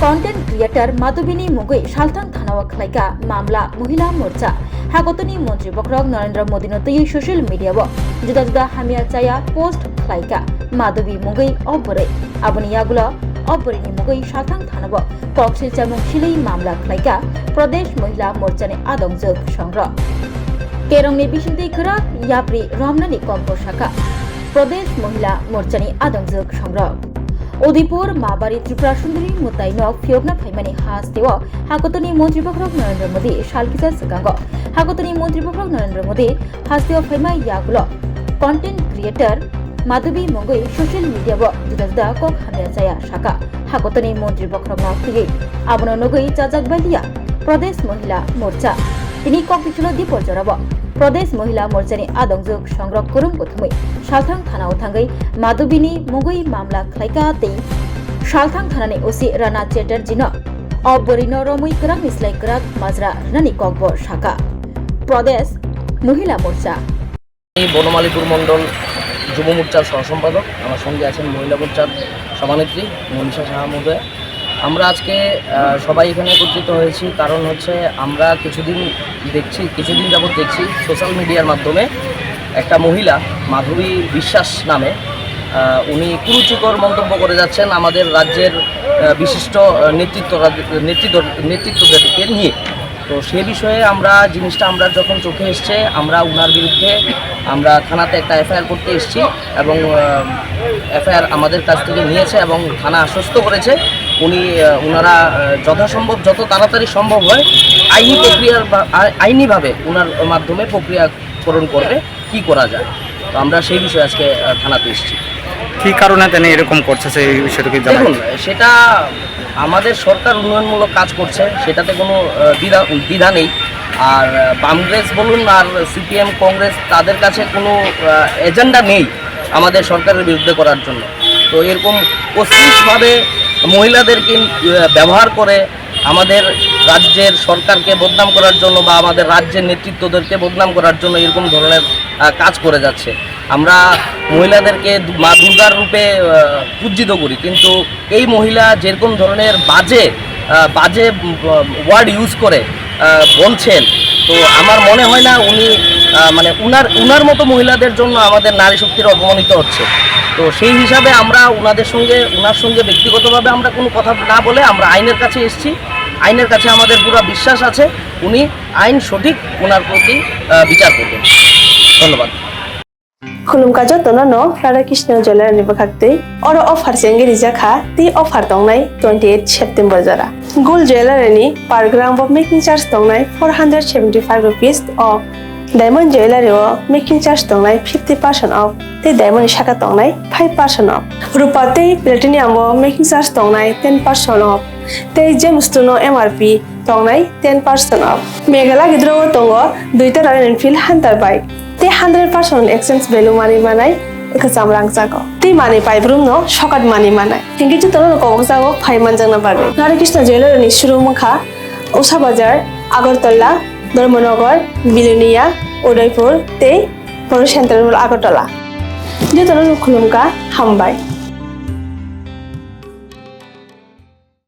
Content creator মাধবিনী মুগৈ সালথাং থানাও খাইका মামলা মহিলা মোর্চা হাগতনি মন্ত্রী বক্রক নরেন্দ্র মোদী নতই সোশ্যাল মিডিয়া जुदा जुदा हामिया चाया पोस्ट खाइका माधवी मुगै अबरे आबनि यागुला अबरेनि मुगै सालथां थानाबो कक्सिल चामुं सिलै मामला खाइका प्रदेश महिला मोर्चानि आदंजोग संग्रह केरंनि बिसिन्दै खरा याप्रि रमनानि कम्पो शाखा प्रदेश महिला मोर्चानि आदंजोग संग्रह उदयपुर माबारी त्रिपुरा सुंदरी मुताइनो फियोगना फाइमानि हास्तेव हागतनि मन्त्री बख्रक नरेंद्र मोदी सालकिसा सगांगो हागतनि मन्त्री बख्रक नरेंद्र मोदी हास्तेव फाइमा यागुलो कन्टेन्ट क्रिएटर माधवी मुगै सोशल मिडिया जुदा जुदा कक हामिया जाया शाखा हागतनि मन्त्री बख्रक नाथिगै आबनो नगै जाजागबालिया प्रदेश महिला मोर्चा तिनी कक बिचुलो दिपर जराब प्रदेश महिला मोर्चानि आदंजोग संग्रह करम गथमै सालथां थानाव थांगै माधवीनि मुगै मामला खाइका तै सालथां थानानि ओसि राना चेटार्जीनो अबरिनो रमै कराक निस्लाय कराक माजरा रानानि ककब शाखा प्रदेश महिला मोर्चा বনমালীপুর মন্ডল যুব মোর্চার সহসম্পাদক আমার সঙ্গে আছেন মহিলা মোর্চার সভানেত্রী মনীষা সাহা মহোদয়া। আমরা আজকে সবাই এখানে একত্রিত হয়েছি কারণ হচ্ছে আমরা কিছুদিন যাবত দেখছি সোশ্যাল মিডিয়ার মাধ্যমে একটা মহিলা মাধবী বিশ্বাস নামে উনি কুরুচিকর মন্তব্য করে যাচ্ছেন আমাদের রাজ্যের বিশিষ্ট নেতৃত্বদেরকে নিয়ে। তো সে বিষয়ে জিনিসটা আমরা যখন চোখে এসছে আমরা উনার বিরুদ্ধে আমরা থানাতে একটা এফআইআর করতে এসেছি এবং এফআইআর আমাদের কাছ থেকে নিয়েছে এবং থানা আশ্বস্ত করেছে উনারা যথাসম্ভব যত তাড়াতাড়ি সম্ভব হয় আইনিভাবে উনার মাধ্যমে প্রক্রিয়াকরণ করবে কি করা যায়। তো আমরা সেই বিষয়ে আজকে থানাতে এসেছি। কী কারণে তিনি এরকম করছে সেই বিষয়টাকে দেখুন, সেটা আমাদের সরকার উন্নয়নমূলক কাজ করছে, সেটাতে কোনো দ্বিধা নেই। আর বামগ্রেস বলুন আর সিপিএম কংগ্রেস তাদের কাছে কোনো এজেন্ডা নেই আমাদের সরকারের বিরুদ্ধে করার জন্য। তো এরকম অশ্লীলভাবে মহিলাদেরকে ব্যবহার করে আমাদের রাজ্যের সরকারকে বদনাম করার জন্য বা আমাদের রাজ্যের নেতৃত্বদেরকে বদনাম করার জন্য এরকম ধরনের কাজ করে যাচ্ছে। আমরা মহিলাদেরকে মা দুর্গার রূপে পূজিত করি, কিন্তু এই মহিলা যেরকম ধরনের বাজে ওয়ার্ড ইউজ করে বলছেন, তো আমার মনে হয় না উনি উনার মতো মহিলাদের জন্য আমাদের নারী শক্তির অপমানিত হচ্ছে। তো সেই হিসাবে আমরা উনার সঙ্গে ব্যক্তিগতভাবে আমরা কোনো কথা না বলে আমরা আইনের কাছে এসেছি। আইনের কাছে আমাদের পুরো বিশ্বাস আছে, উনি আইন সঠিক উনার প্রতি বিচার করবেন। ধন্যবাদ। खुलुमका जतनो नो राधाकृष्ण ज्वेलारि बखाक्ते और अफार सेंगे रिजाखा ती अफार दंनाय 28 सेप्टेम्बर जरा gold jewellery per gram off making charge दंनाय 475 rupees off diamond jewellery making charge दंनाय 50% ऑफ ते डायमंड शाखा दंनाय 5% ऑफ रुपा ते प्लेटिनियम मेकिंग चार्ज दंनाय 10% ऑफ ते जेमस्टोनो एमआरपी दंनाय 10% ऑफ मेघाला गिद्रो दंगो दुइटा रॉयल एनफील्ड हंटर बाइक ते 100% एक्सचेंज वैल्यू मानी मानाय खसाम रां जागो ते माने पाइब्रुम नो शकात मानी मानाय हिंगे जतनो कबक जागो फाइमान जंगना बागे राधाकृष्ण ज्वेलारि शुरू मुखा उषा बाजार आगरतला धर्मनगर बिलोनिया उदयपुर ते बर सेंट्रल आगरतला जतनो खुलुमका हामबाय।